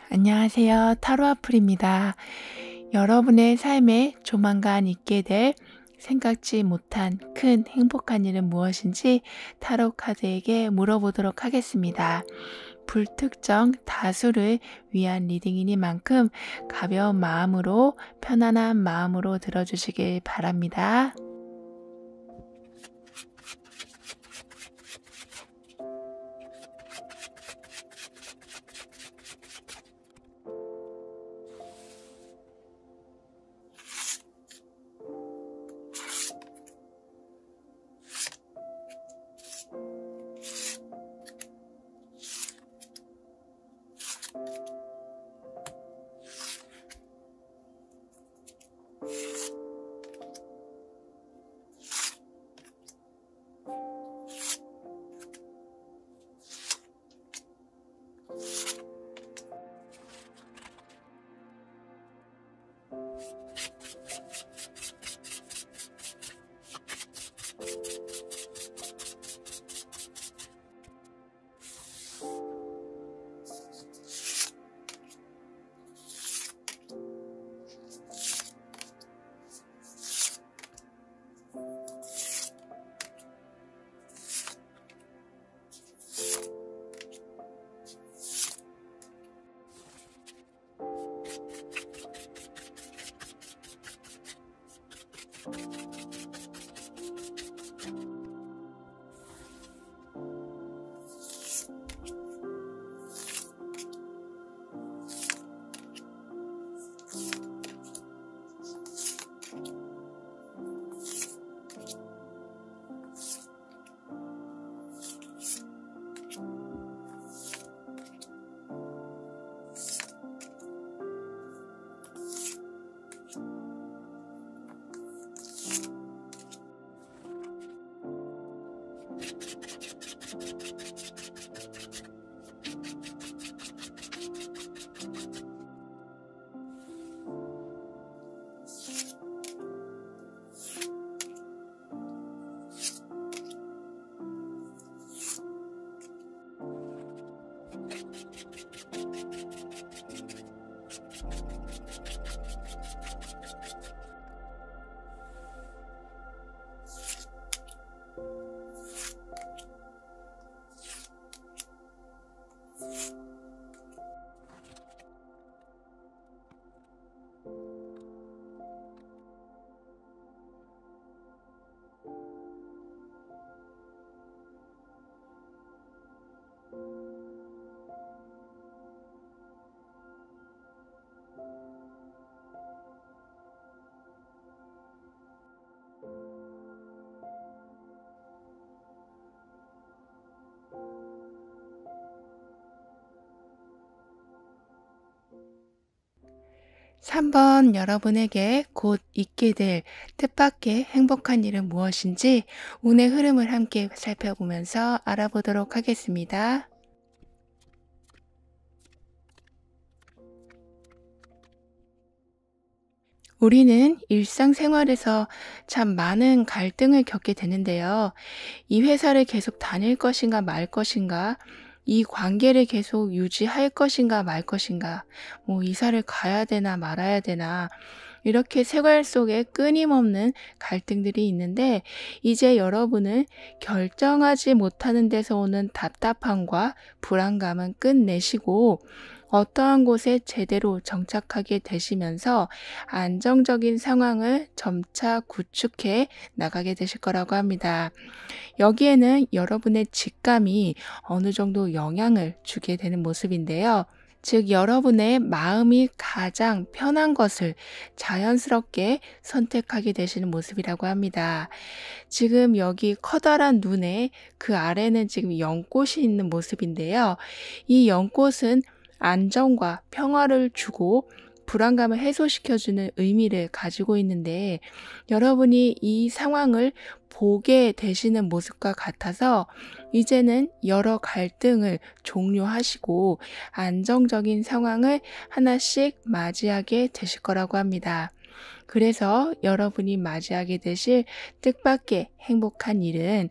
안녕하세요. 타로아플입니다. 여러분의 삶에 조만간 있게 될 생각지 못한 큰 행복한 일은 무엇인지 타로 카드에게 물어보도록 하겠습니다. 불특정 다수를 위한 리딩이니만큼 가벼운 마음으로 편안한 마음으로 들어주시길 바랍니다. 삼 번 여러분에게 곧 있게 될 뜻밖의 행복한 일은 무엇인지 운의 흐름을 함께 살펴보면서 알아보도록 하겠습니다. 우리는 일상생활에서 참 많은 갈등을 겪게 되는데요. 이 회사를 계속 다닐 것인가 말 것인가, 이 관계를 계속 유지할 것인가 말 것인가, 이사를 가야 되나 말아야 되나, 이렇게 생활 속에 끊임없는 갈등들이 있는데, 이제 여러분은 결정하지 못하는 데서 오는 답답함과 불안감은 끝내시고, 어떠한 곳에 제대로 정착하게 되시면서 안정적인 상황을 점차 구축해 나가게 되실 거라고 합니다. 여기에는 여러분의 직감이 어느 정도 영향을 주게 되는 모습인데요. 즉, 여러분의 마음이 가장 편한 것을 자연스럽게 선택하게 되시는 모습이라고 합니다. 지금 여기 커다란 눈에 그 아래는 지금 연꽃이 있는 모습인데요. 이 연꽃은 안정과 평화를 주고 불안감을 해소시켜주는 의미를 가지고 있는데, 여러분이 이 상황을 보게 되시는 모습과 같아서 이제는 여러 갈등을 종료하시고 안정적인 상황을 하나씩 맞이하게 되실 거라고 합니다. 그래서 여러분이 맞이하게 되실 뜻밖의 행복한 일은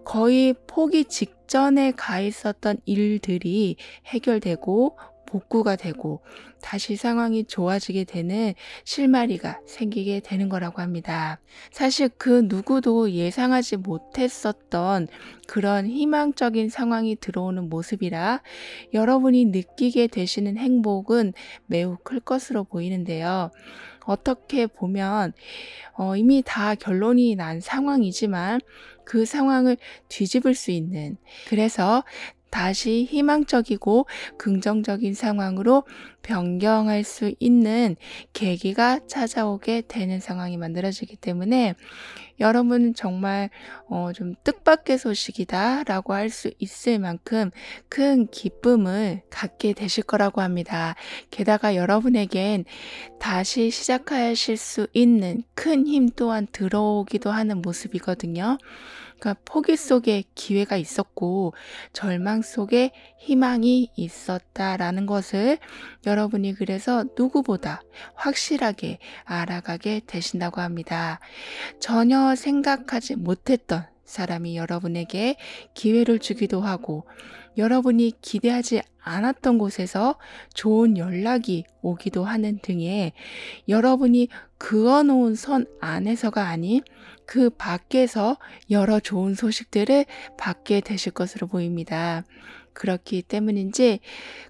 거의 포기 직전에 가 있었던 일들이 해결되고 복구가 되고 다시 상황이 좋아지게 되는 실마리가 생기게 되는 거라고 합니다. 사실 그 누구도 예상하지 못했었던 그런 희망적인 상황이 들어오는 모습이라 여러분이 느끼게 되시는 행복은 매우 클 것으로 보이는데요. 어떻게 보면 이미 다 결론이 난 상황이지만 그 상황을 뒤집을 수 있는, 그래서 다시 희망적이고 긍정적인 상황으로 변경할 수 있는 계기가 찾아오게 되는 상황이 만들어지기 때문에 여러분은 정말 좀 뜻밖의 소식이다라고 할 수 있을 만큼 큰 기쁨을 갖게 되실 거라고 합니다. 게다가 여러분에겐 다시 시작하실 수 있는 큰 힘 또한 들어오기도 하는 모습이거든요. 그러니까 포기 속에 기회가 있었고 절망 속에 희망이 있었다라는 것을 여러분이 그래서 누구보다 확실하게 알아가게 되신다고 합니다. 전혀 생각하지 못했던 사람이 여러분에게 기회를 주기도 하고 여러분이 기대하지 않았던 곳에서 좋은 연락이 오기도 하는 등의 여러분이 그어놓은 선 안에서가 아닌 그 밖에서 여러 좋은 소식들을 받게 되실 것으로 보입니다. 그렇기 때문인지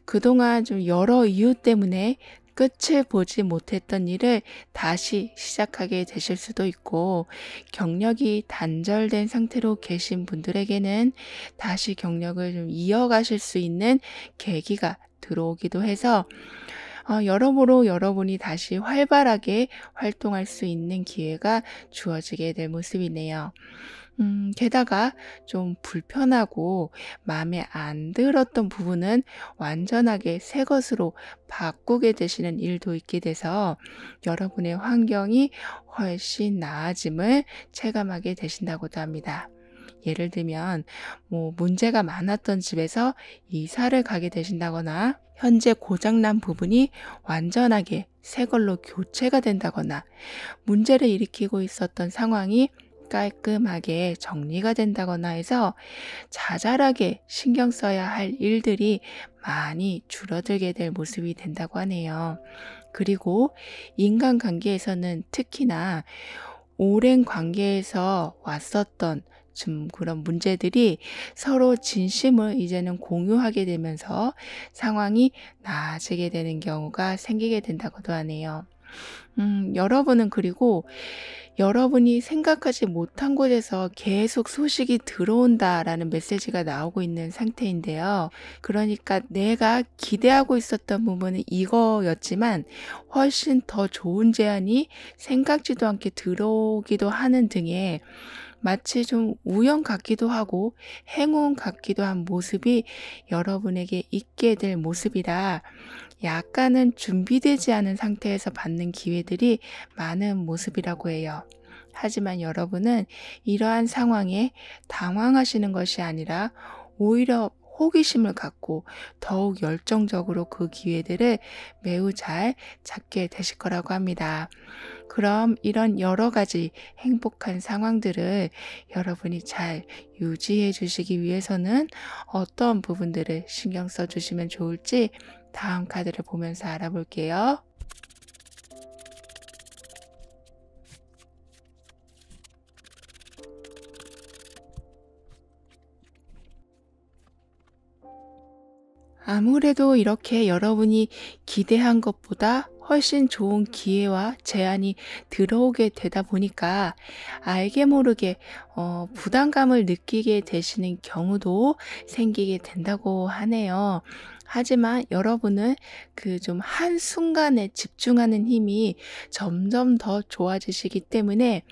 그동안 좀 여러 이유 때문에 끝을 보지 못했던 일을 다시 시작하게 되실 수도 있고, 경력이 단절된 상태로 계신 분들에게는 다시 경력을 좀 이어가실 수 있는 계기가 들어오기도 해서 여러모로 여러분이 다시 활발하게 활동할 수 있는 기회가 주어지게 될 모습이네요. 게다가 좀 불편하고 마음에 안 들었던 부분은 완전하게 새 것으로 바꾸게 되시는 일도 있게 돼서 여러분의 환경이 훨씬 나아짐을 체감하게 되신다고도 합니다. 예를 들면 문제가 많았던 집에서 이사를 가게 되신다거나 현재 고장난 부분이 완전하게 새 걸로 교체가 된다거나 문제를 일으키고 있었던 상황이 깔끔하게 정리가 된다거나 해서 자잘하게 신경 써야 할 일들이 많이 줄어들게 될 모습이 된다고 하네요. 그리고 인간관계에서는 특히나 오랜 관계에서 왔었던 좀 그런 문제들이 서로 진심을 이제는 공유하게 되면서 상황이 나아지게 되는 경우가 생기게 된다고도 하네요. 여러분은 그리고 여러분이 생각하지 못한 곳에서 계속 소식이 들어온다라는 메시지가 나오고 있는 상태인데요. 그러니까 내가 기대하고 있었던 부분은 이거였지만 훨씬 더 좋은 제안이 생각지도 않게 들어오기도 하는 등의 마치 좀 우연 같기도 하고 행운 같기도 한 모습이 여러분에게 있게 될 모습이라 약간은 준비되지 않은 상태에서 받는 기회들이 많은 모습이라고 해요. 하지만 여러분은 이러한 상황에 당황하시는 것이 아니라 오히려 호기심을 갖고 더욱 열정적으로 그 기회들을 매우 잘 잡게 되실 거라고 합니다. 그럼 이런 여러 가지 행복한 상황들을 여러분이 잘 유지해 주시기 위해서는 어떤 부분들을 신경 써 주시면 좋을지 다음 카드를 보면서 알아볼게요. 아무래도 이렇게 여러분이 기대한 것보다 훨씬 좋은 기회와 제안이 들어오게 되다 보니까 알게 모르게 부담감을 느끼게 되시는 경우도 생기게 된다고 하네요. 하지만 여러분은 그 좀 한순간에 집중하는 힘이 점점 더 좋아지시기 때문에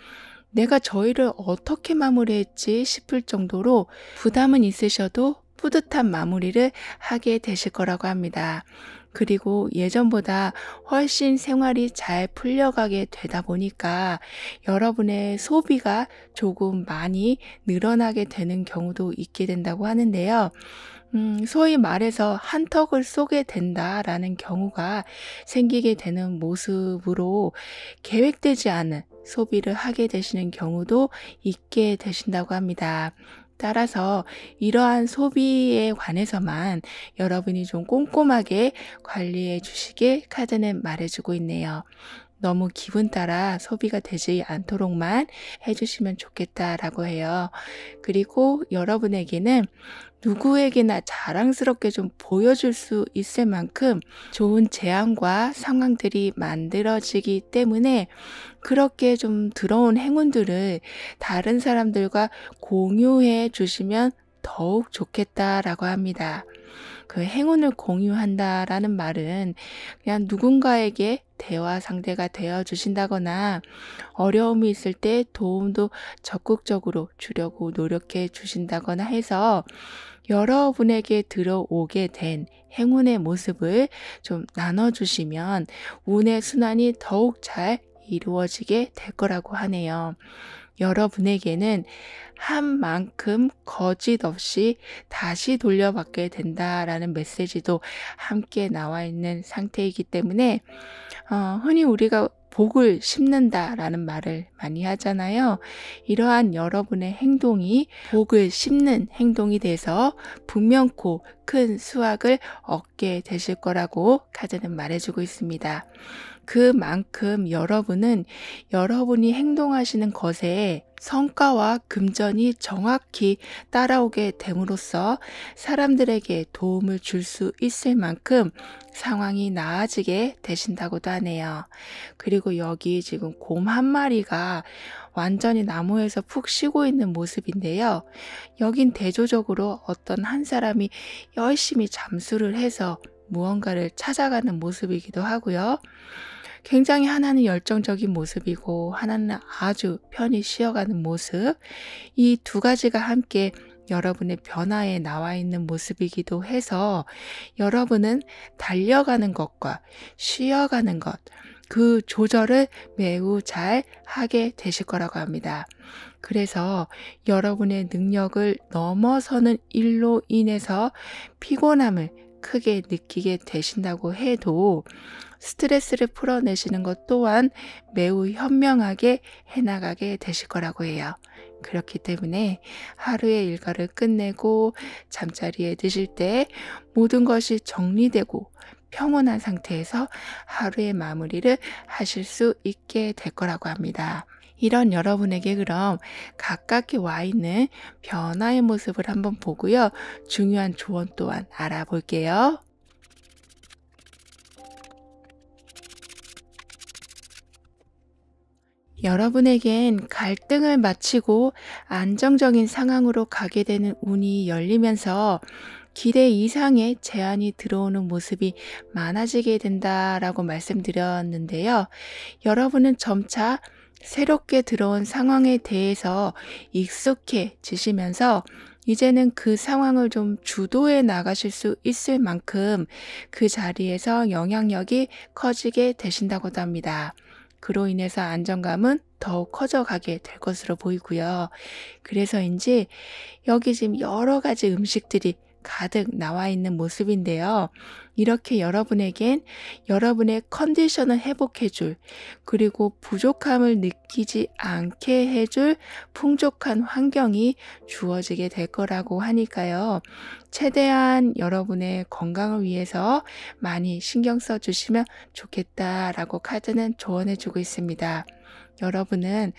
내가 저 일을 어떻게 마무리했지 싶을 정도로 부담은 있으셔도 뿌듯한 마무리를 하게 되실 거라고 합니다. 그리고 예전보다 훨씬 생활이 잘 풀려가게 되다 보니까 여러분의 소비가 조금 많이 늘어나게 되는 경우도 있게 된다고 하는데요. 소위 말해서 한턱을 쏘게 된다라는 경우가 생기게 되는 모습으로 계획되지 않은 소비를 하게 되시는 경우도 있게 되신다고 합니다. 따라서 이러한 소비에 관해서만 여러분이 좀 꼼꼼하게 관리해 주시길 카드는 말해주고 있네요. 너무 기분 따라 소비가 되지 않도록만 해주시면 좋겠다라고 해요. 그리고 여러분에게는 누구에게나 자랑스럽게 좀 보여줄 수 있을 만큼 좋은 제안과 상황들이 만들어지기 때문에 그렇게 좀 들어온 행운들을 다른 사람들과 공유해 주시면 더욱 좋겠다라고 합니다. 그 행운을 공유한다라는 말은 그냥 누군가에게 대화 상대가 되어 주신다거나 어려움이 있을 때 도움도 적극적으로 주려고 노력해 주신다거나 해서 여러분에게 들어오게 된 행운의 모습을 좀 나눠주시면 운의 순환이 더욱 잘 이루어지게 될 거라고 하네요. 여러분에게는 한 만큼 거짓 없이 다시 돌려받게 된다라는 메시지도 함께 나와 있는 상태이기 때문에 흔히 우리가 복을 심는다라는 말을 많이 하잖아요. 이러한 여러분의 행동이 복을 심는 행동이 돼서 분명코 큰 수확을 얻게 되실 거라고 카드는 말해주고 있습니다. 그만큼 여러분은 여러분이 행동하시는 것에 성과와 금전이 정확히 따라오게 됨으로써 사람들에게 도움을 줄 수 있을 만큼 상황이 나아지게 되신다고도 하네요. 그리고 여기 지금 곰 한 마리가 완전히 나무에서 푹 쉬고 있는 모습인데요. 여긴 대조적으로 어떤 한 사람이 열심히 잠수를 해서 무언가를 찾아가는 모습이기도 하고요. 굉장히 하나는 열정적인 모습이고 하나는 아주 편히 쉬어가는 모습. 이 두 가지가 함께 여러분의 변화에 나와 있는 모습이기도 해서 여러분은 달려가는 것과 쉬어가는 것, 그 조절을 매우 잘 하게 되실 거라고 합니다. 그래서 여러분의 능력을 넘어서는 일로 인해서 피곤함을 크게 느끼게 되신다고 해도 스트레스를 풀어내시는 것 또한 매우 현명하게 해나가게 되실 거라고 해요. 그렇기 때문에 하루의 일과를 끝내고 잠자리에 드실 때 모든 것이 정리되고 평온한 상태에서 하루의 마무리를 하실 수 있게 될 거라고 합니다. 이런 여러분에게 그럼 가깝게 와 있는 변화의 모습을 한번 보고요. 중요한 조언 또한 알아볼게요. 여러분에겐 갈등을 마치고 안정적인 상황으로 가게 되는 운이 열리면서 기대 이상의 제안이 들어오는 모습이 많아지게 된다라고 말씀드렸는데요. 여러분은 점차 새롭게 들어온 상황에 대해서 익숙해지시면서 이제는 그 상황을 좀 주도해 나가실 수 있을 만큼 그 자리에서 영향력이 커지게 되신다고도 합니다. 그로 인해서 안정감은 더욱 커져가게 될 것으로 보이고요. 그래서인지 여기 지금 여러 가지 음식들이 가득 나와 있는 모습인데요. 이렇게 여러분에겐 여러분의 컨디션을 회복해줄, 그리고 부족함을 느끼지 않게 해줄 풍족한 환경이 주어지게 될 거라고 하니까요. 최대한 여러분의 건강을 위해서 많이 신경 써주시면 좋겠다라고 카드는 조언해주고 있습니다. 여러분은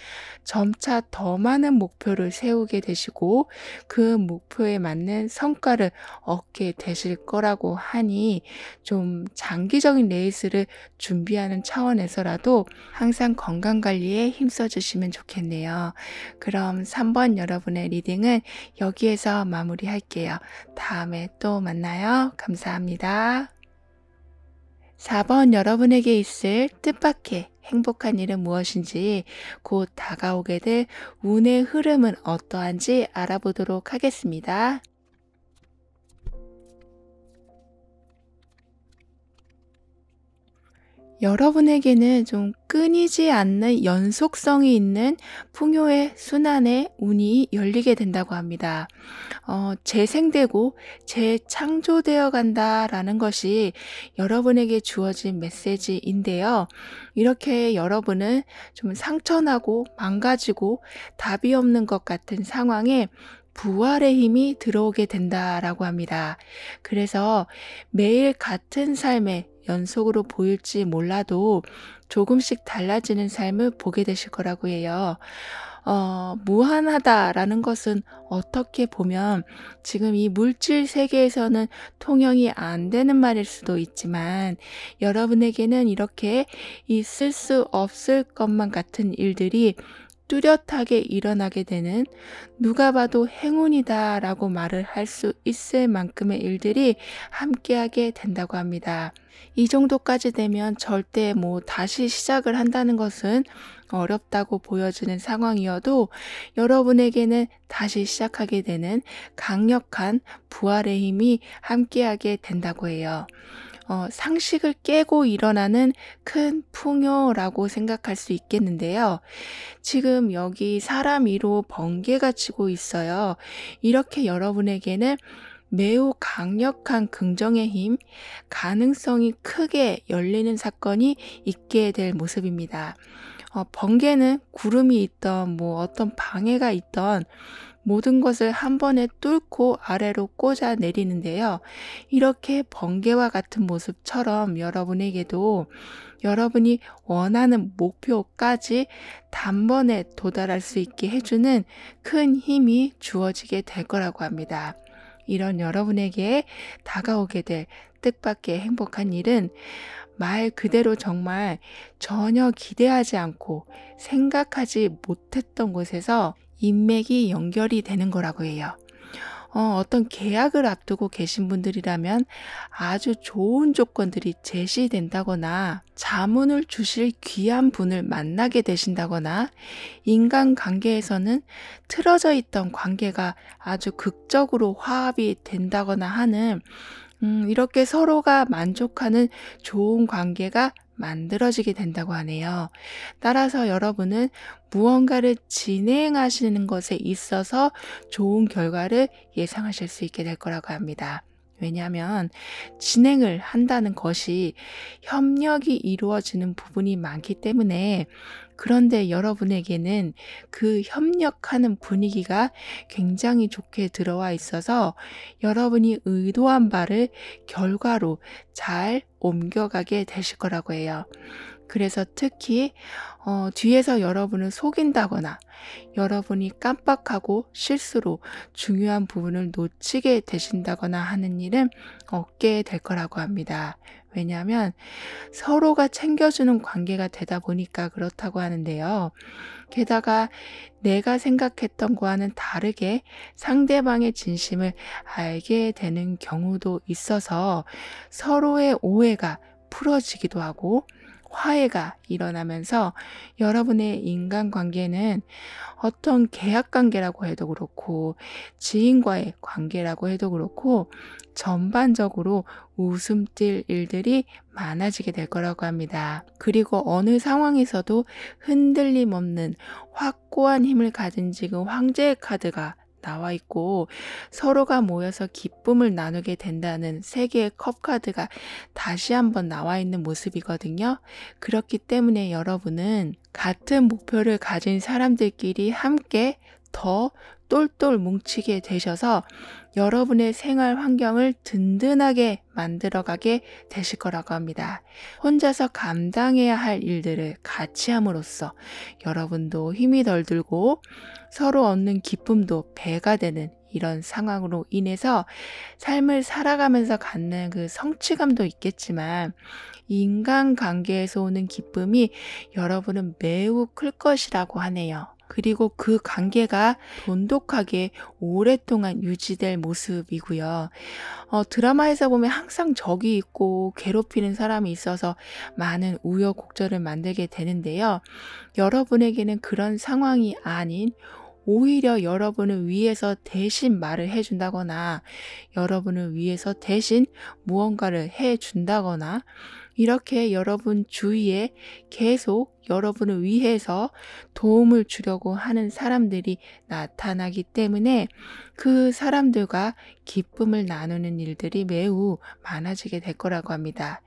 점차 더 많은 목표를 세우게 되시고 그 목표에 맞는 성과를 얻게 되실 거라고 하니 좀 장기적인 레이스를 준비하는 차원에서라도 항상 건강관리에 힘써 주시면 좋겠네요. 그럼 3번 여러분의 리딩은 여기에서 마무리할게요. 다음에 또 만나요. 감사합니다. 4번 여러분에게 있을 뜻밖의 행복한 일은 무엇인지, 곧 다가오게 될 운의 흐름은 어떠한지 알아보도록 하겠습니다. 여러분에게는 좀 끊이지 않는 연속성이 있는 풍요의 순환의 운이 열리게 된다고 합니다. 재생되고 재창조되어 간다라는 것이 여러분에게 주어진 메시지인데요. 이렇게 여러분은 좀 상처나고 망가지고 답이 없는 것 같은 상황에 부활의 힘이 들어오게 된다라고 합니다. 그래서 매일 같은 삶에 연속으로 보일지 몰라도 조금씩 달라지는 삶을 보게 되실 거라고 해요. 무한하다라는 것은 어떻게 보면 지금 이 물질 세계에서는 통용이 안 되는 말일 수도 있지만 여러분에게는 이렇게 있을 수 없을 것만 같은 일들이 뚜렷하게 일어나게 되는 누가 봐도 행운이다라고 말을 할 수 있을 만큼의 일들이 함께하게 된다고 합니다. 이 정도까지 되면 절대 다시 시작을 한다는 것은 어렵다고 보여지는 상황이어도 여러분에게는 다시 시작하게 되는 강력한 부활의 힘이 함께하게 된다고 해요. 상식을 깨고 일어나는 큰 풍요라고 생각할 수 있겠는데요. 지금 여기 사람 위로 번개가 치고 있어요. 이렇게 여러분에게는 매우 강력한 긍정의 힘, 가능성이 크게 열리는 사건이 있게 될 모습입니다. 번개는 구름이 있던 어떤 방해가 있던 모든 것을 한 번에 뚫고 아래로 꽂아 내리는데요. 이렇게 번개와 같은 모습처럼 여러분에게도 여러분이 원하는 목표까지 단번에 도달할 수 있게 해주는 큰 힘이 주어지게 될 거라고 합니다. 이런 여러분에게 다가오게 될 뜻밖의 행복한 일은 말 그대로 정말 전혀 기대하지 않고 생각하지 못했던 곳에서 인맥이 연결이 되는 거라고 해요. 어떤 계약을 앞두고 계신 분들이라면 아주 좋은 조건들이 제시된다거나 자문을 주실 귀한 분을 만나게 되신다거나 인간관계에서는 틀어져 있던 관계가 아주 극적으로 화합이 된다거나 하는 이렇게 서로가 만족하는 좋은 관계가 만들어지게 된다고 하네요. 따라서 여러분은 무언가를 진행하시는 것에 있어서 좋은 결과를 예상하실 수 있게 될 거라고 합니다. 왜냐하면 진행을 한다는 것이 협력이 이루어지는 부분이 많기 때문에 그런데 여러분에게는 그 협력하는 분위기가 굉장히 좋게 들어와 있어서 여러분이 의도한 바를 결과로 잘 옮겨가게 되실 거라고 해요. 그래서 특히 뒤에서 여러분을 속인다거나 여러분이 깜빡하고 실수로 중요한 부분을 놓치게 되신다거나 하는 일은 없게 될 거라고 합니다. 왜냐하면 서로가 챙겨주는 관계가 되다 보니까 그렇다고 하는데요. 게다가 내가 생각했던 거와는 다르게 상대방의 진심을 알게 되는 경우도 있어서 서로의 오해가 풀어지기도 하고 화해가 일어나면서 여러분의 인간관계는 어떤 계약관계라고 해도 그렇고 지인과의 관계라고 해도 그렇고 전반적으로 웃음 띌 일들이 많아지게 될 거라고 합니다. 그리고 어느 상황에서도 흔들림 없는 확고한 힘을 가진 지금 황제의 카드가 나와 있고 서로가 모여서 기쁨을 나누게 된다는 세 개의 컵 카드가 다시 한번 나와 있는 모습이거든요. 그렇기 때문에 여러분은 같은 목표를 가진 사람들끼리 함께 더 똘똘 뭉치게 되셔서 여러분의 생활 환경을 든든하게 만들어가게 되실 거라고 합니다. 혼자서 감당해야 할 일들을 같이 함으로써 여러분도 힘이 덜 들고 서로 얻는 기쁨도 배가 되는 이런 상황으로 인해서 삶을 살아가면서 갖는 그 성취감도 있겠지만 인간관계에서 오는 기쁨이 여러분은 매우 클 것이라고 하네요. 그리고 그 관계가 돈독하게 오랫동안 유지될 모습이고요. 드라마에서 보면 항상 적이 있고 괴롭히는 사람이 있어서 많은 우여곡절을 만들게 되는데요. 여러분에게는 그런 상황이 아닌 오히려 여러분을 위해서 대신 말을 해준다거나 여러분을 위해서 대신 무언가를 해준다거나 이렇게 여러분 주위에 계속 여러분을 위해서 도움을 주려고 하는 사람들이 나타나기 때문에 그 사람들과 기쁨을 나누는 일들이 매우 많아지게 될 거라고 합니다.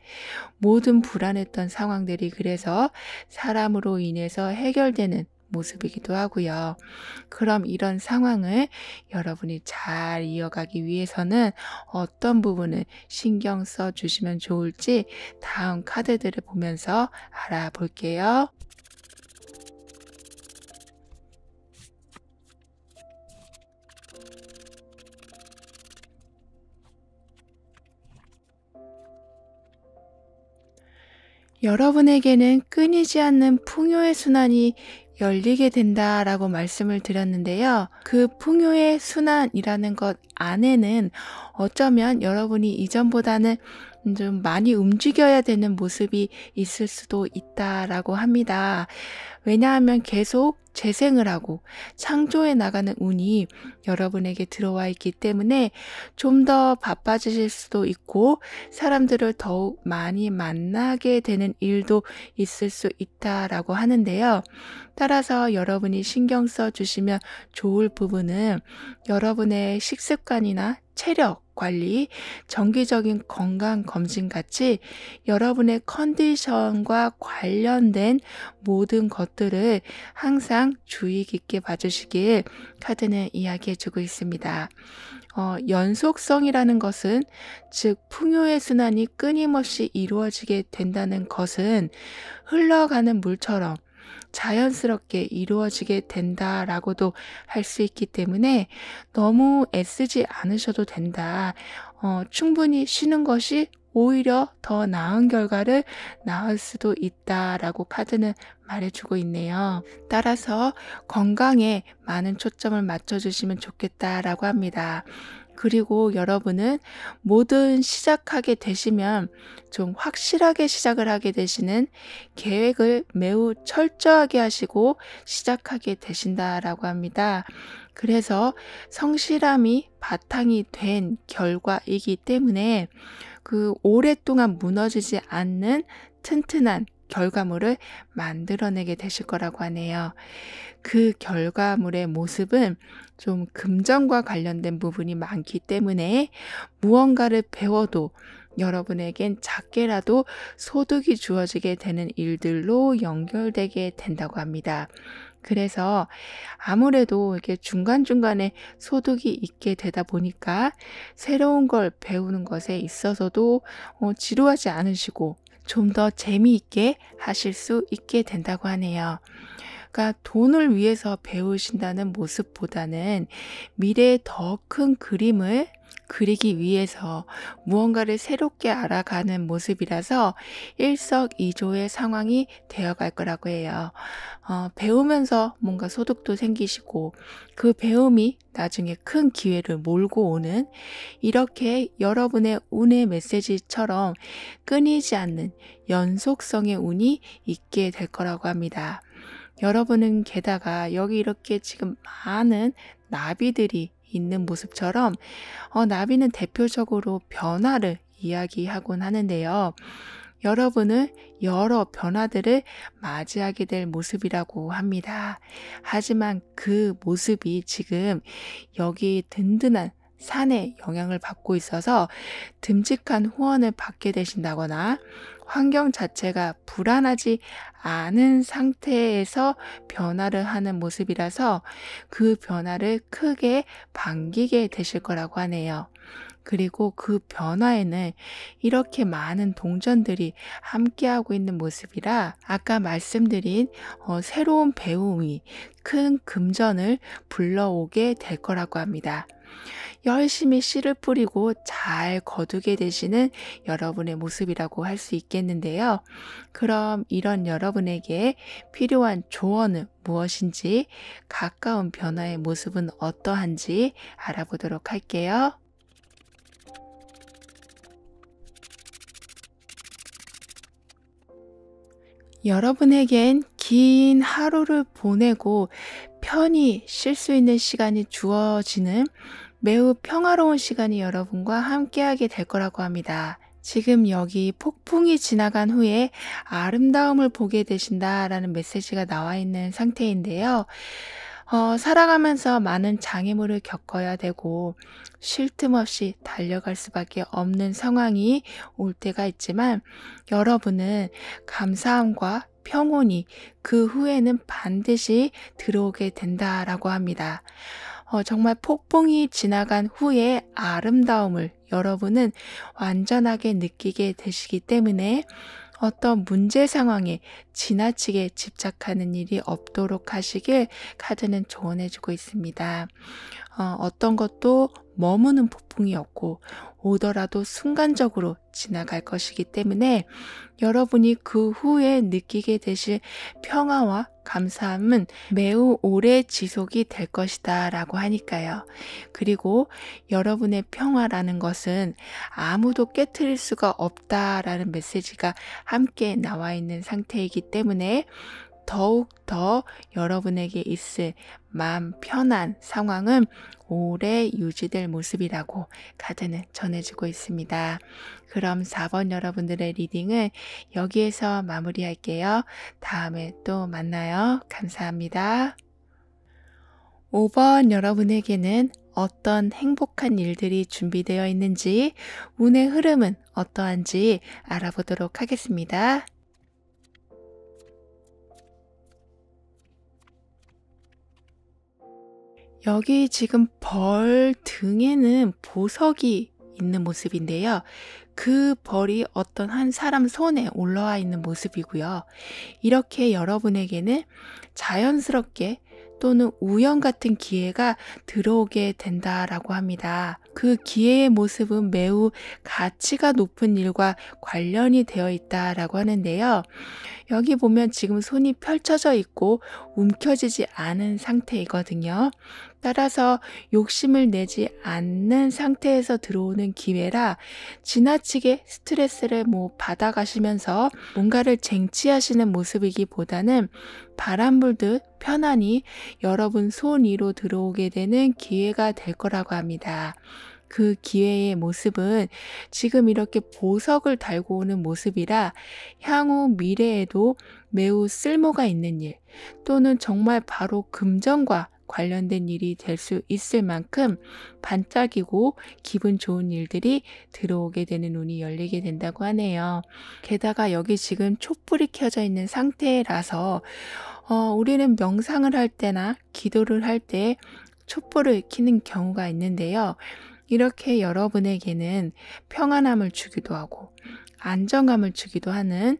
모든 불안했던 상황들이 그래서 사람으로 인해서 해결되는 모습이기도 하고요. 그럼 이런 상황을 여러분이 잘 이어가기 위해서는 어떤 부분을 신경 써 주시면 좋을지 다음 카드들을 보면서 알아볼게요. 여러분에게는 끊이지 않는 풍요의 순환이 열리게 된다라고 말씀을 드렸는데요. 그 풍요의 순환이라는 것 안에는 어쩌면 여러분이 이전보다는 좀 많이 움직여야 되는 모습이 있을 수도 있다라고 합니다. 왜냐하면 계속 재생을 하고 창조해 나가는 운이 여러분에게 들어와 있기 때문에 좀 더 바빠지실 수도 있고 사람들을 더욱 많이 만나게 되는 일도 있을 수 있다라고 하는데요. 따라서 여러분이 신경 써 주시면 좋을 부분은 여러분의 식습관이나 체력 관리, 정기적인 건강 검진 같이 여러분의 컨디션과 관련된 모든 것들을 항상 주의 깊게 봐주시길 카드는 이야기해 주고 있습니다. 연속성이라는 것은 즉 풍요의 순환이 끊임없이 이루어지게 된다는 것은 흘러가는 물처럼 자연스럽게 이루어지게 된다라고도 할 수 있기 때문에 너무 애쓰지 않으셔도 된다. 충분히 쉬는 것이 오히려 더 나은 결과를 낳을 수도 있다라고 카드는 말해주고 있네요. 따라서 건강에 많은 초점을 맞춰주시면 좋겠다라고 합니다. 그리고 여러분은 뭐든 시작하게 되시면 좀 확실하게 시작을 하게 되시는 계획을 매우 철저하게 하시고 시작하게 되신다라고 합니다. 그래서 성실함이 바탕이 된 결과이기 때문에 그 오랫동안 무너지지 않는 튼튼한 결과물을 만들어내게 되실 거라고 하네요. 그 결과물의 모습은 좀 금전과 관련된 부분이 많기 때문에 무언가를 배워도 여러분에겐 작게라도 소득이 주어지게 되는 일들로 연결되게 된다고 합니다. 그래서 아무래도 이렇게 중간중간에 소득이 있게 되다 보니까 새로운 걸 배우는 것에 있어서도 지루하지 않으시고 좀 더 재미있게 하실 수 있게 된다고 하네요. 그러니까 돈을 위해서 배우신다는 모습보다는 미래의 더 큰 그림을 그리기 위해서 무언가를 새롭게 알아가는 모습이라서 일석이조의 상황이 되어갈 거라고 해요. 배우면서 뭔가 소득도 생기시고 그 배움이 나중에 큰 기회를 몰고 오는 이렇게 여러분의 운의 메시지처럼 끊이지 않는 연속성의 운이 있게 될 거라고 합니다. 여러분은 게다가 여기 이렇게 지금 많은 나비들이 있는 모습처럼 나비는 대표적으로 변화를 이야기하곤 하는데요. 여러분은 여러 변화들을 맞이하게 될 모습이라고 합니다. 하지만 그 모습이 지금 여기 든든한 산에 영향을 받고 있어서 듬직한 후원을 받게 되신다거나 환경 자체가 불안하지 않은 상태에서 변화를 하는 모습이라서 그 변화를 크게 반기게 되실 거라고 하네요. 그리고 그 변화에는 이렇게 많은 동전들이 함께하고 있는 모습이라 아까 말씀드린 새로운 배움이 큰 금전을 불러오게 될 거라고 합니다. 열심히 씨를 뿌리고 잘 거두게 되시는 여러분의 모습이라고 할 수 있겠는데요. 그럼 이런 여러분에게 필요한 조언은 무엇인지, 가까운 변화의 모습은 어떠한지 알아보도록 할게요. 여러분에겐 긴 하루를 보내고 편히 쉴 수 있는 시간이 주어지는 매우 평화로운 시간이 여러분과 함께하게 될 거라고 합니다. 지금 여기 폭풍이 지나간 후에 아름다움을 보게 되신다라는 메시지가 나와 있는 상태인데요. 살아가면서 많은 장애물을 겪어야 되고 쉴 틈 없이 달려갈 수밖에 없는 상황이 올 때가 있지만 여러분은 감사함과 평온이 그 후에는 반드시 들어오게 된다라고 합니다. 정말 폭풍이 지나간 후에 아름다움을 여러분은 완전하게 느끼게 되시기 때문에 어떤 문제 상황에 지나치게 집착하는 일이 없도록 하시길 카드는 조언해주고 있습니다. 어떤 것도 머무는 폭풍이었고 오더라도 순간적으로 지나갈 것이기 때문에 여러분이 그 후에 느끼게 되실 평화와 감사함은 매우 오래 지속이 될 것이다 라고 하니까요. 그리고 여러분의 평화라는 것은 아무도 깨트릴 수가 없다라는 메시지가 함께 나와 있는 상태이기 때문에 더욱 더 여러분에게 있을 마음 편한 상황은 오래 유지될 모습이라고 카드는 전해주고 있습니다. 그럼 4번 여러분들의 리딩은 여기에서 마무리할게요. 다음에 또 만나요. 감사합니다. 5번 여러분에게는 어떤 행복한 일들이 준비되어 있는지, 운의 흐름은 어떠한지 알아보도록 하겠습니다. 여기 지금 벌 등에는 보석이 있는 모습인데요. 그 벌이 어떤 한 사람 손에 올라와 있는 모습이고요. 이렇게 여러분에게는 자연스럽게 또는 우연 같은 기회가 들어오게 된다라고 합니다. 그 기회의 모습은 매우 가치가 높은 일과 관련이 되어 있다라고 하는데요. 여기 보면 지금 손이 펼쳐져 있고 움켜쥐지 않은 상태이거든요. 따라서 욕심을 내지 않는 상태에서 들어오는 기회라 지나치게 스트레스를 받아가시면서 뭔가를 쟁취하시는 모습이기보다는 바람 불듯 편안히 여러분 손 위로 들어오게 되는 기회가 될 거라고 합니다. 그 기회의 모습은 지금 이렇게 보석을 달고 오는 모습이라 향후 미래에도 매우 쓸모가 있는 일 또는 정말 바로 금전과 관련된 일이 될 수 있을 만큼 반짝이고 기분 좋은 일들이 들어오게 되는 운이 열리게 된다고 하네요. 게다가 여기 지금 촛불이 켜져 있는 상태라서 우리는 명상을 할 때나 기도를 할 때 촛불을 켜는 경우가 있는데요. 이렇게 여러분에게는 평안함을 주기도 하고 안정감을 주기도 하는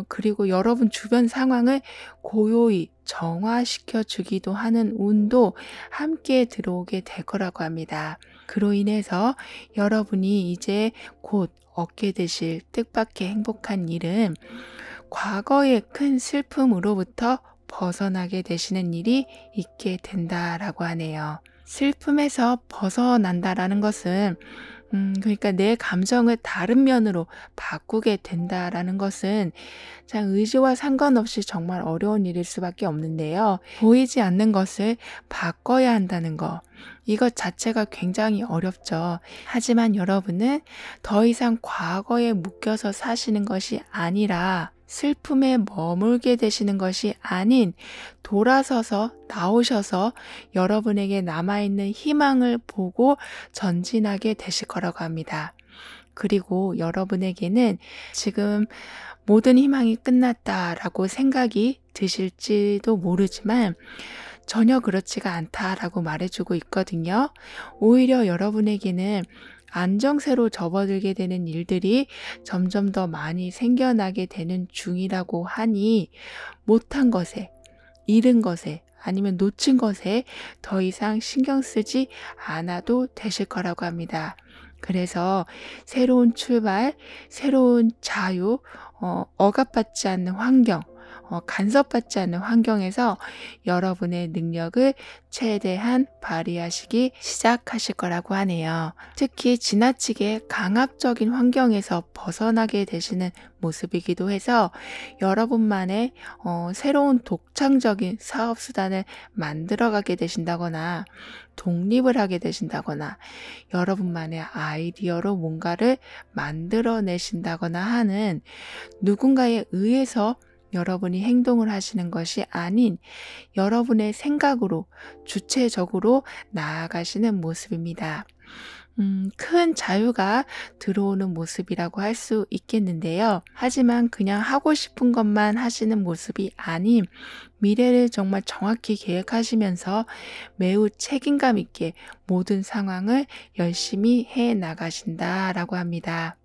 그리고 여러분 주변 상황을 고요히 정화시켜 주기도 하는 운도 함께 들어오게 될 거라고 합니다. 그로 인해서 여러분이 이제 곧 얻게 되실 뜻밖의 행복한 일은 과거의 큰 슬픔으로부터 벗어나게 되시는 일이 있게 된다라고 하네요. 슬픔에서 벗어난다라는 것은 그러니까 내 감정을 다른 면으로 바꾸게 된다라는 것은 참 의지와 상관없이 정말 어려운 일일 수밖에 없는데요. 보이지 않는 것을 바꿔야 한다는 거. 이것 자체가 굉장히 어렵죠. 하지만 여러분은 더 이상 과거에 묶여서 사시는 것이 아니라 슬픔에 머물게 되시는 것이 아닌 돌아서서 나오셔서 여러분에게 남아있는 희망을 보고 전진하게 되실 거라고 합니다. 그리고 여러분에게는 지금 모든 희망이 끝났다라고 생각이 드실지도 모르지만 전혀 그렇지가 않다라고 말해주고 있거든요. 오히려 여러분에게는 안정세로 접어들게 되는 일들이 점점 더 많이 생겨나게 되는 중이라고 하니 못한 것에, 잃은 것에, 아니면 놓친 것에 더 이상 신경 쓰지 않아도 되실 거라고 합니다. 그래서 새로운 출발, 새로운 자유, 억압받지 않는 환경, 간섭받지 않는 환경에서 여러분의 능력을 최대한 발휘하시기 시작하실 거라고 하네요. 특히 지나치게 강압적인 환경에서 벗어나게 되시는 모습이기도 해서 여러분만의 새로운 독창적인 사업 수단을 만들어가게 되신다거나 독립을 하게 되신다거나 여러분만의 아이디어로 뭔가를 만들어내신다거나 하는 누군가에 의해서 여러분이 행동을 하시는 것이 아닌 여러분의 생각으로 주체적으로 나아가시는 모습입니다. 큰 자유가 들어오는 모습이라고 할 수 있겠는데요. 하지만 그냥 하고 싶은 것만 하시는 모습이 아닌 미래를 정말 정확히 계획하시면서 매우 책임감 있게 모든 상황을 열심히 해 나가신다라고 합니다.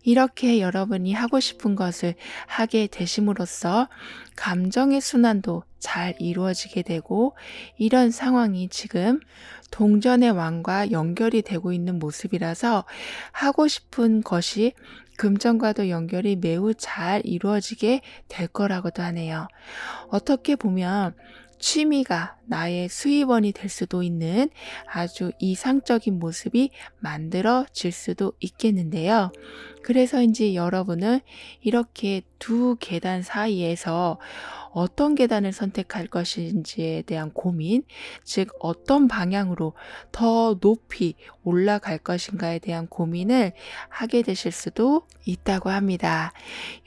이렇게 여러분이 하고 싶은 것을 하게 되심으로써 감정의 순환도 잘 이루어지게 되고 이런 상황이 지금 동전의 왕과 연결이 되고 있는 모습이라서 하고 싶은 것이 금전과도 연결이 매우 잘 이루어지게 될 거라고도 하네요. 어떻게 보면 취미가 나의 수입원이 될 수도 있는 아주 이상적인 모습이 만들어질 수도 있겠는데요. 그래서인지 여러분은 이렇게 두 계단 사이에서 어떤 계단을 선택할 것인지에 대한 고민, 즉 어떤 방향으로 더 높이 올라갈 것인가에 대한 고민을 하게 되실 수도 있다고 합니다.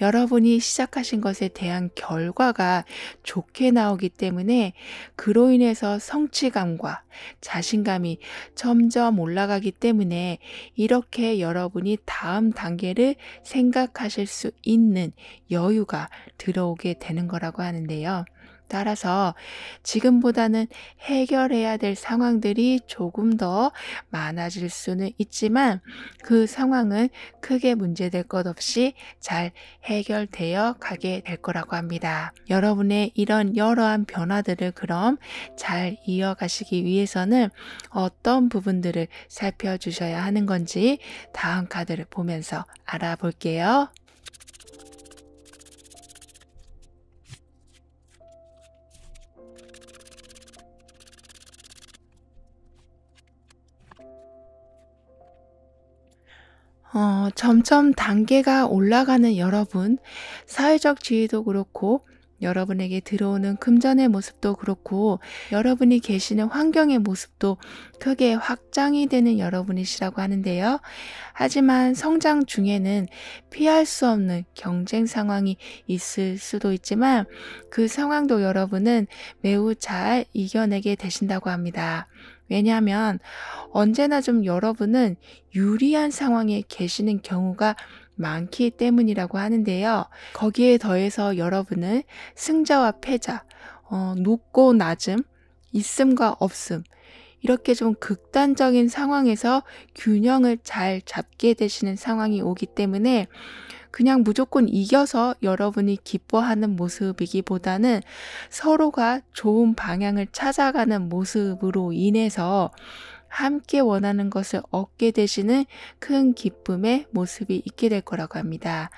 여러분이 시작하신 것에 대한 결과가 좋게 나오기 때문에 그로 인해서 성취감과 자신감이 점점 올라가기 때문에 이렇게 여러분이 다음 단계를 생각하실 수 있는 여유가 들어오게 되는 거라고 하는데요. 따라서 지금보다는 해결해야 될 상황들이 조금 더 많아질 수는 있지만 그 상황은 크게 문제될 것 없이 잘 해결되어 가게 될 거라고 합니다. 여러분의 이런 여러한 변화들을 그럼 잘 이어가시기 위해서는 어떤 부분들을 살펴주셔야 하는 건지 다음 카드를 보면서 알아볼게요. 점점 단계가 올라가는 여러분, 사회적 지위도 그렇고, 여러분에게 들어오는 금전의 모습도 그렇고, 여러분이 계시는 환경의 모습도 크게 확장이 되는 여러분이시라고 하는데요. 하지만 성장 중에는 피할 수 없는 경쟁 상황이 있을 수도 있지만, 그 상황도 여러분은 매우 잘 이겨내게 되신다고 합니다. 왜냐하면 언제나 좀 여러분은 유리한 상황에 계시는 경우가 많기 때문이라고 하는데요. 거기에 더해서 여러분은 승자와 패자, 높고 낮음, 있음과 없음, 이렇게 좀 극단적인 상황에서 균형을 잘 잡게 되시는 상황이 오기 때문에 그냥 무조건 이겨서 여러분이 기뻐하는 모습이기보다는 서로가 좋은 방향을 찾아가는 모습으로 인해서 함께 원하는 것을 얻게 되시는 큰 기쁨의 모습이 있게 될 거라고 합니다.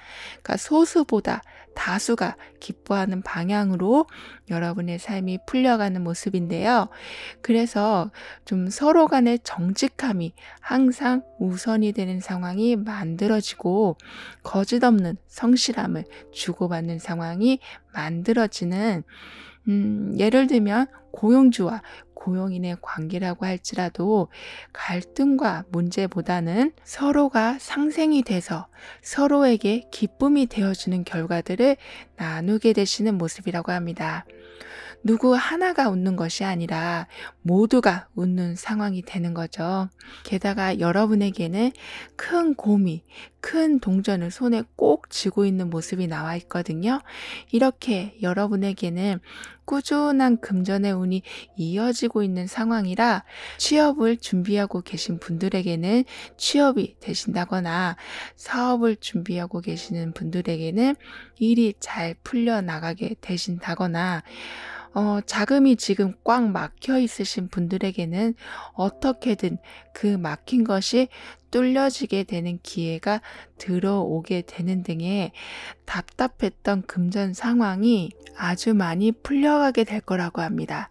그러니까 소수보다 다수가 기뻐하는 방향으로 여러분의 삶이 풀려가는 모습인데요. 그래서 좀 서로 간의 정직함이 항상 우선이 되는 상황이 만들어지고 거짓 없는 성실함을 주고받는 상황이 만들어지는 예를 들면 고용주와 고용인의 관계라고 할지라도 갈등과 문제보다는 서로가 상생이 돼서 서로에게 기쁨이 되어주는 결과들을 나누게 되시는 모습이라고 합니다. 누구 하나가 웃는 것이 아니라 모두가 웃는 상황이 되는 거죠. 게다가 여러분에게는 큰 곰이, 큰 동전을 손에 꼭 쥐고 있는 모습이 나와 있거든요. 이렇게 여러분에게는 꾸준한 금전의 운이 이어지고 있는 상황이라 취업을 준비하고 계신 분들에게는 취업이 되신다거나 사업을 준비하고 계시는 분들에게는 일이 잘 풀려나가게 되신다거나 자금이 지금 꽉 막혀 있으신 분들에게는 어떻게든 그 막힌 것이 뚫려지게 되는 기회가 들어오게 되는 등의 답답했던 금전 상황이 아주 많이 풀려가게 될 거라고 합니다.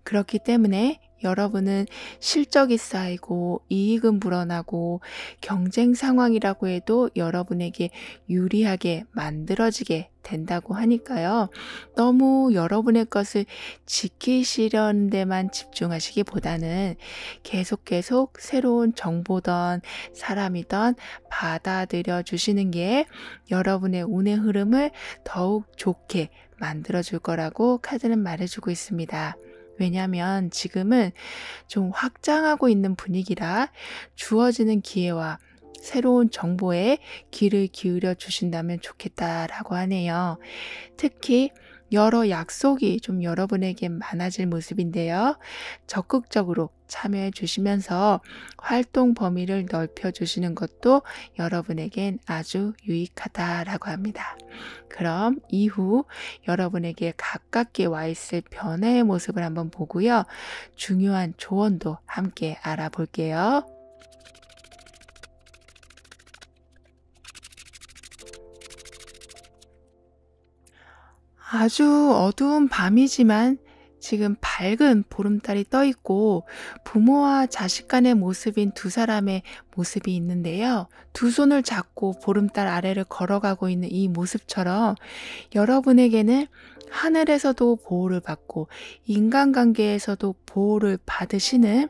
그렇기 때문에 여러분은 실적이 쌓이고 이익은 불어나고 경쟁 상황이라고 해도 여러분에게 유리하게 만들어지게 된다고 하니까요. 너무 여러분의 것을 지키시려는 데만 집중하시기보다는 계속 새로운 정보든 사람이든 받아들여 주시는 게 여러분의 운의 흐름을 더욱 좋게 만들어 줄 거라고 카드는 말해주고 있습니다. 왜냐하면 지금은 좀 확장하고 있는 분위기라 주어지는 기회와 새로운 정보에 귀를 기울여 주신다면 좋겠다라고 하네요. 특히 여러 약속이 좀 여러분에게 많아질 모습인데요. 적극적으로 참여해 주시면서 활동 범위를 넓혀 주시는 것도 여러분에겐 아주 유익하다라고 합니다. 그럼 이후 여러분에게 가깝게 와 있을 변화의 모습을 한번 보고요. 중요한 조언도 함께 알아볼게요. 아주 어두운 밤이지만 지금 밝은 보름달이 떠 있고 부모와 자식 간의 모습인 두 사람의 모습이 있는데요. 두 손을 잡고 보름달 아래를 걸어가고 있는 이 모습처럼 여러분에게는 하늘에서도 보호를 받고 인간관계에서도 보호를 받으시는,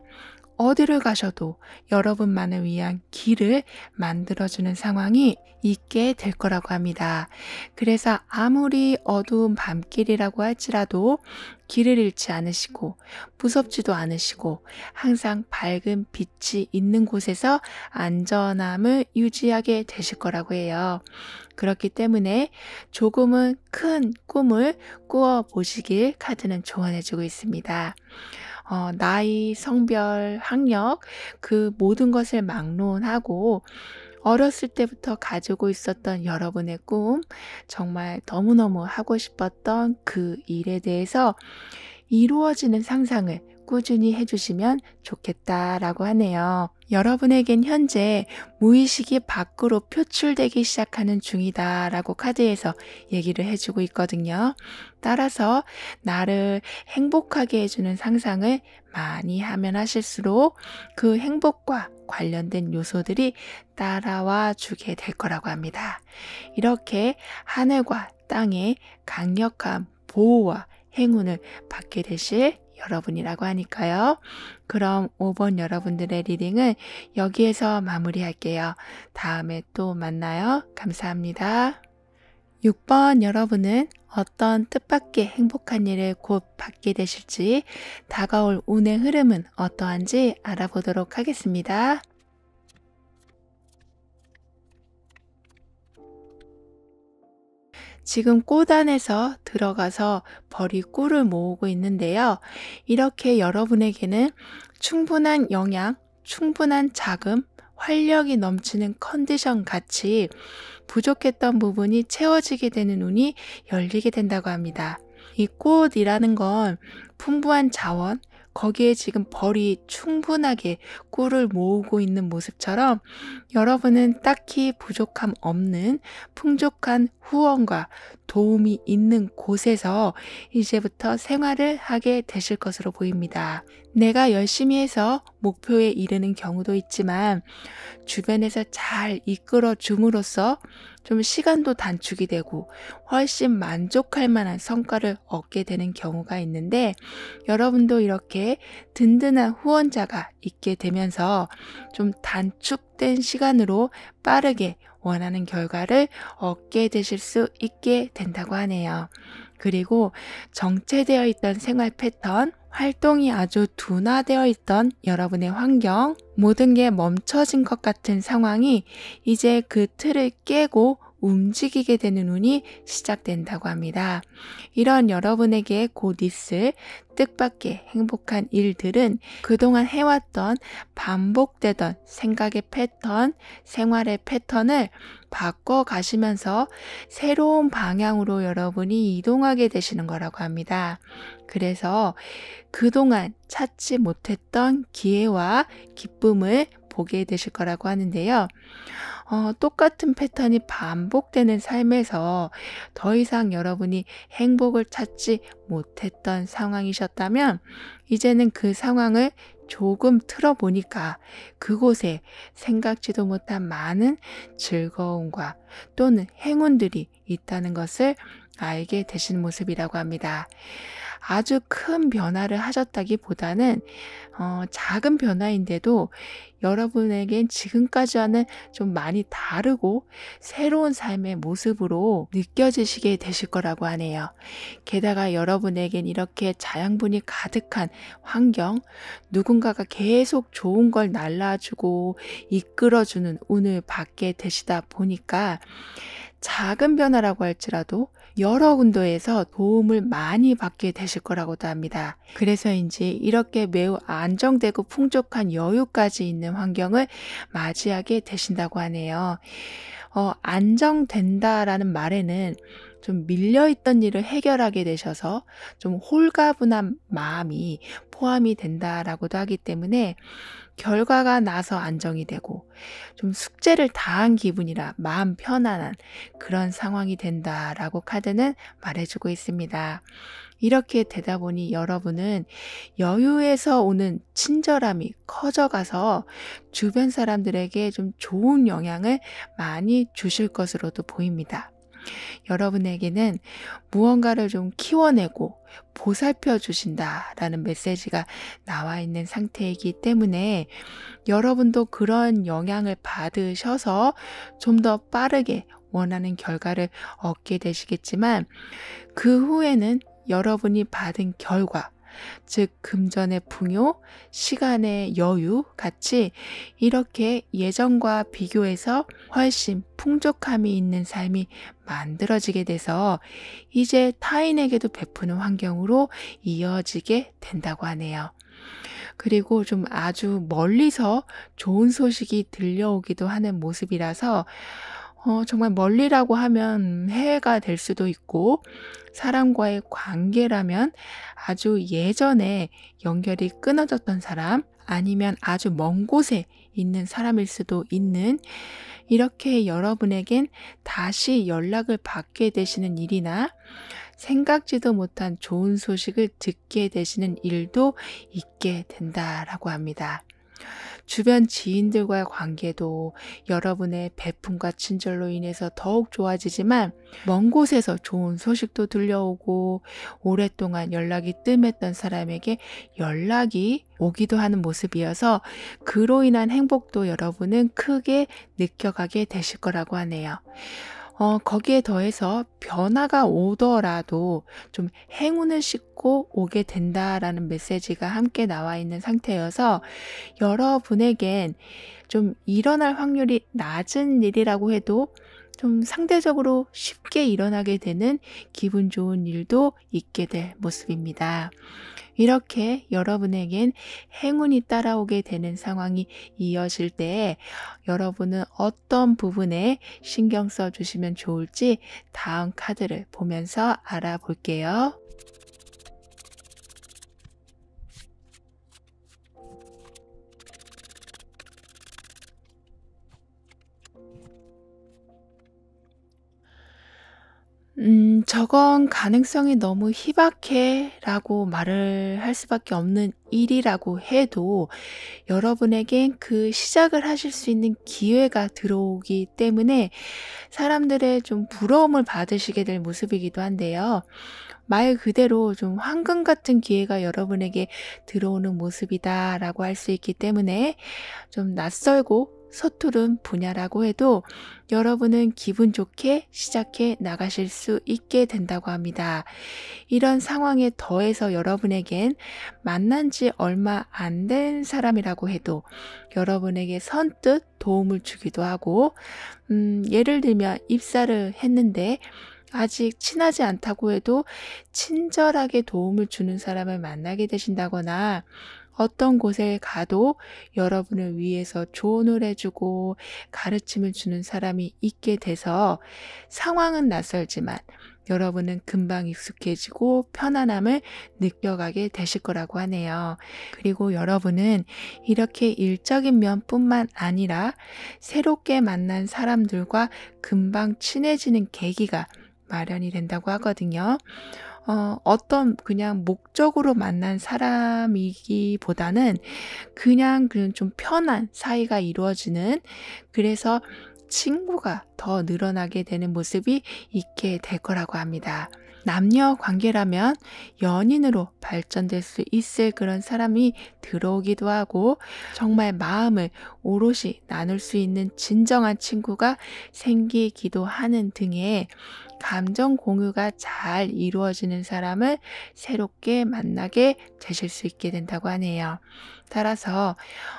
어디를 가셔도 여러분만을 위한 길을 만들어주는 상황이 있게 될 거라고 합니다. 그래서 아무리 어두운 밤길이라고 할지라도 길을 잃지 않으시고 무섭지도 않으시고 항상 밝은 빛이 있는 곳에서 안전함을 유지하게 되실 거라고 해요. 그렇기 때문에 조금은 큰 꿈을 꾸어 보시길 카드는 조언해주고 있습니다. 나이, 성별, 학력, 그 모든 것을 막론하고 어렸을 때부터 가지고 있었던 여러분의 꿈, 정말 너무너무 하고 싶었던 그 일에 대해서 이루어지는 상상을 꾸준히 해주시면 좋겠다라고 하네요. 여러분에겐 현재 무의식이 밖으로 표출되기 시작하는 중이다라고 카드에서 얘기를 해주고 있거든요. 따라서 나를 행복하게 해주는 상상을 많이 하면 하실수록 그 행복과 관련된 요소들이 따라와 주게 될 거라고 합니다. 이렇게 하늘과 땅의 강력한 보호와 행운을 받게 되실 여러분이라고 하니까요. 그럼 5번 여러분들의 리딩은 여기에서 마무리할게요. 다음에 또 만나요. 감사합니다. 6번 여러분은 어떤 뜻밖의 행복한 일을 곧 받게 되실지, 다가올 운의 흐름은 어떠한지 알아보도록 하겠습니다. 지금 꽃 안에서 들어가서 벌이 꿀을 모으고 있는데요. 이렇게 여러분에게는 충분한 영양, 충분한 자금, 활력이 넘치는 컨디션 같이 부족했던 부분이 채워지게 되는 운이 열리게 된다고 합니다. 이 꽃이라는 건 풍부한 자원, 거기에 지금 벌이 충분하게 꿀을 모으고 있는 모습처럼 여러분은 딱히 부족함 없는 풍족한 후원과 도움이 있는 곳에서 이제부터 생활을 하게 되실 것으로 보입니다. 내가 열심히 해서 목표에 이르는 경우도 있지만 주변에서 잘 이끌어 줌으로써 좀 시간도 단축이 되고 훨씬 만족할 만한 성과를 얻게 되는 경우가 있는데, 여러분도 이렇게 든든한 후원자가 있게 되면서 좀 단축된 시간으로 빠르게 원하는 결과를 얻게 되실 수 있게 된다고 하네요. 그리고 정체되어 있던 생활 패턴, 활동이 아주 둔화되어 있던 여러분의 환경, 모든 게 멈춰진 것 같은 상황이 이제 그 틀을 깨고 움직이게 되는 운이 시작된다고 합니다. 이런 여러분에게 곧 있을 뜻밖의 행복한 일들은 그동안 해왔던 반복되던 생각의 패턴, 생활의 패턴을 바꿔 가시면서 새로운 방향으로 여러분이 이동하게 되시는 거라고 합니다. 그래서 그동안 찾지 못했던 기회와 기쁨을 보게 되실 거라고 하는데요. 똑같은 패턴이 반복되는 삶에서 더 이상 여러분이 행복을 찾지 못했던 상황이셨다면 이제는 그 상황을 조금 틀어보니까 그곳에 생각지도 못한 많은 즐거움과 또는 행운들이 있다는 것을 알게 되신 모습이라고 합니다. 아주 큰 변화를 하셨다기보다는 작은 변화인데도 여러분에겐 지금까지와는 좀 많이 다르고 새로운 삶의 모습으로 느껴지시게 되실 거라고 하네요. 게다가 여러분에겐 이렇게 자양분이 가득한 환경, 누군가가 계속 좋은 걸 날라주고 이끌어주는 운을 받게 되시다 보니까 작은 변화라고 할지라도 여러 군데에서 도움을 많이 받게 되실 거라고도 합니다. 그래서인지 이렇게 매우 안정되고 풍족한 여유까지 있는 환경을 맞이하게 되신다고 하네요. 안정된다라는 말에는 좀 밀려있던 일을 해결하게 되셔서 좀 홀가분한 마음이 포함이 된다라고도 하기 때문에 결과가 나서 안정이 되고 좀 숙제를 다한 기분이라 마음 편안한 그런 상황이 된다라고 카드는 말해주고 있습니다. 이렇게 되다 보니 여러분은 여유에서 오는 친절함이 커져가서 주변 사람들에게 좀 좋은 영향을 많이 주실 것으로도 보입니다. 여러분에게는 무언가를 좀 키워내고 보살펴 주신다라는 메시지가 나와 있는 상태이기 때문에 여러분도 그런 영향을 받으셔서 좀 더 빠르게 원하는 결과를 얻게 되시겠지만 그 후에는 여러분이 받은 결과, 즉 금전의 풍요, 시간의 여유 같이 이렇게 예전과 비교해서 훨씬 풍족함이 있는 삶이 만들어지게 돼서 이제 타인에게도 베푸는 환경으로 이어지게 된다고 하네요. 그리고 좀 아주 멀리서 좋은 소식이 들려오기도 하는 모습이라서 정말 멀리라고 하면 해외가 될 수도 있고 사람과의 관계라면 아주 예전에 연결이 끊어졌던 사람 아니면 아주 먼 곳에 있는 사람일 수도 있는 이렇게 여러분에겐 다시 연락을 받게 되시는 일이나 생각지도 못한 좋은 소식을 듣게 되시는 일도 있게 된다라고 합니다. 주변 지인들과의 관계도 여러분의 베품과 친절로 인해서 더욱 좋아지지만 먼 곳에서 좋은 소식도 들려오고 오랫동안 연락이 뜸했던 사람에게 연락이 오기도 하는 모습이어서 그로 인한 행복도 여러분은 크게 느껴가게 되실 거라고 하네요. 거기에 더해서 변화가 오더라도 좀 행운을 싣고 오게 된다라는 메시지가 함께 나와 있는 상태여서 여러분에겐 좀 일어날 확률이 낮은 일이라고 해도 좀 상대적으로 쉽게 일어나게 되는 기분 좋은 일도 있게 될 모습입니다. 이렇게 여러분에겐 행운이 따라오게 되는 상황이 이어질 때 여러분은 어떤 부분에 신경 써주시면 좋을지 다음 카드를 보면서 알아볼게요. 저건 가능성이 너무 희박해 라고 말을 할 수밖에 없는 일이라고 해도 여러분에겐 그 시작을 하실 수 있는 기회가 들어오기 때문에 사람들의 좀 부러움을 받으시게 될 모습이기도 한데요. 말 그대로 좀 황금 같은 기회가 여러분에게 들어오는 모습이다라고 할 수 있기 때문에 좀 낯설고 서투른 분야라고 해도 여러분은 기분 좋게 시작해 나가실 수 있게 된다고 합니다. 이런 상황에 더해서 여러분에겐 만난 지 얼마 안 된 사람이라고 해도 여러분에게 선뜻 도움을 주기도 하고, 예를 들면 입사를 했는데 아직 친하지 않다고 해도 친절하게 도움을 주는 사람을 만나게 되신다거나, 어떤 곳에 가도 여러분을 위해서 조언을 해주고 가르침을 주는 사람이 있게 돼서 상황은 낯설지만 여러분은 금방 익숙해지고 편안함을 느껴가게 되실 거라고 하네요. 그리고 여러분은 이렇게 일적인 면뿐만 아니라 새롭게 만난 사람들과 금방 친해지는 계기가 마련이 된다고 하거든요. 어떤 그냥 목적으로 만난 사람이기보다는 그냥 좀 편한 사이가 이루어지는, 그래서 친구가 더 늘어나게 되는 모습이 있게 될 거라고 합니다. 남녀 관계라면 연인으로 발전될 수 있을 그런 사람이 들어오기도 하고, 정말 마음을 오롯이 나눌 수 있는 진정한 친구가 생기기도 하는 등의 감정 공유가 잘 이루어지는 사람을 새롭게 만나게 되실 수 있게 된다고 하네요. 따라서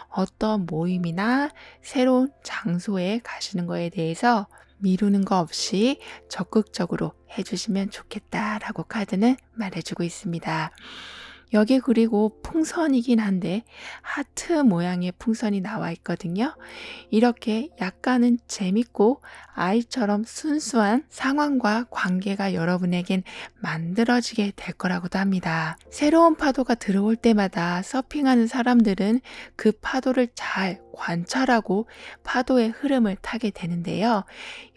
어떤 모임이나 새로운 장소에 가시는 거에 대해서 미루는 거 없이 적극적으로 해주시면 좋겠다라고 카드는 말해주고 있습니다. 여기 그리고 풍선이긴 한데 하트 모양의 풍선이 나와 있거든요. 이렇게 약간은 재밌고 아이처럼 순수한 상황과 관계가 여러분에겐 만들어지게 될 거라고도 합니다. 새로운 파도가 들어올 때마다 서핑하는 사람들은 그 파도를 잘 관찰하고 파도의 흐름을 타게 되는데요.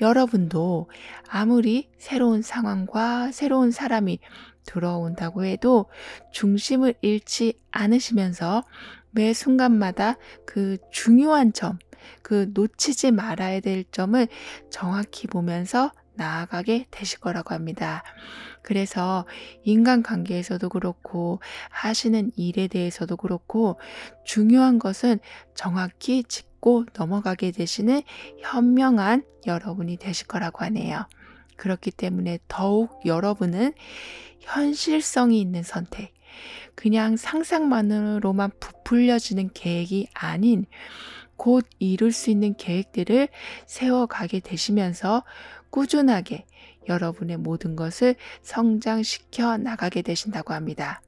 여러분도 아무리 새로운 상황과 새로운 사람이 들어온다고 해도 중심을 잃지 않으시면서 매 순간마다 그 중요한 점, 그 놓치지 말아야 될 점을 정확히 보면서 나아가게 되실 거라고 합니다. 그래서 인간관계에서도 그렇고 하시는 일에 대해서도 그렇고 중요한 것은 정확히 짚고 넘어가게 되시는 현명한 여러분이 되실 거라고 하네요. 그렇기 때문에 더욱 여러분은 현실성이 있는 선택, 그냥 상상만으로만 부풀려지는 계획이 아닌 곧 이룰 수 있는 계획들을 세워가게 되시면서 꾸준하게 여러분의 모든 것을 성장시켜 나가게 되신다고 합니다.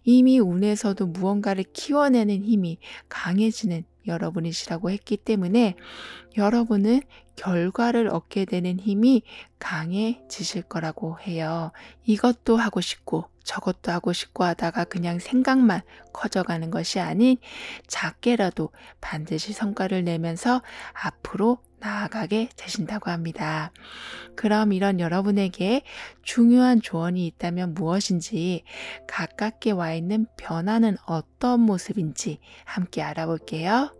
이미 운에서도 무언가를 키워내는 힘이 강해지는 여러분이시라고 했기 때문에 여러분은 결과를 얻게 되는 힘이 강해지실 거라고 해요. 이것도 하고 싶고 저것도 하고 싶고 하다가 그냥 생각만 커져가는 것이 아닌 작게라도 반드시 성과를 내면서 앞으로 나아가게 되신다고 합니다. 그럼 이런 여러분에게 중요한 조언이 있다면 무엇인지, 가깝게 와 있는 변화는 어떤 모습인지 함께 알아볼게요.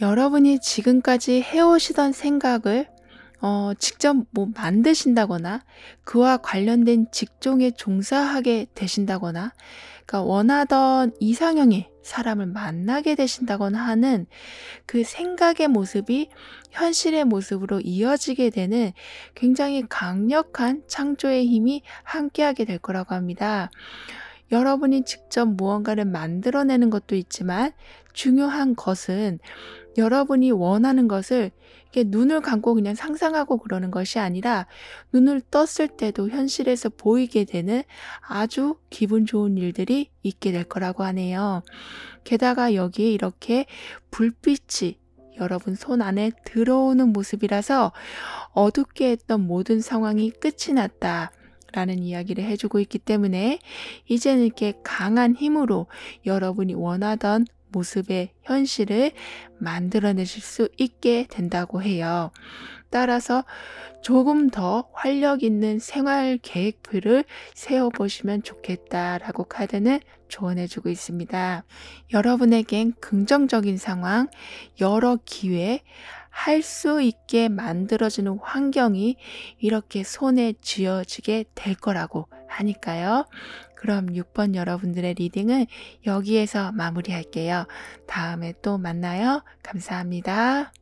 여러분이 지금까지 해오시던 생각을 직접 만드신다거나 그와 관련된 직종에 종사하게 되신다거나, 그러니까 원하던 이상형의 사람을 만나게 되신다거나 하는 그 생각의 모습이 현실의 모습으로 이어지게 되는 굉장히 강력한 창조의 힘이 함께하게 될 거라고 합니다. 여러분이 직접 무언가를 만들어내는 것도 있지만 중요한 것은 여러분이 원하는 것을 이렇게 눈을 감고 그냥 상상하고 그러는 것이 아니라 눈을 떴을 때도 현실에서 보이게 되는 아주 기분 좋은 일들이 있게 될 거라고 하네요. 게다가 여기에 이렇게 불빛이 여러분 손 안에 들어오는 모습이라서 어둡게 했던 모든 상황이 끝이 났다 라는 이야기를 해주고 있기 때문에 이제는 이렇게 강한 힘으로 여러분이 원하던 모습의 현실을 만들어내실 수 있게 된다고 해요. 따라서 조금 더 활력 있는 생활 계획표를 세워보시면 좋겠다라고 카드는 조언해주고 있습니다. 여러분에겐 긍정적인 상황, 여러 기회, 할 수 있게 만들어주는 환경이 이렇게 손에 쥐어지게 될 거라고 하니까요. 그럼 6번 여러분들의 리딩은 여기에서 마무리할게요. 다음에 또 만나요. 감사합니다.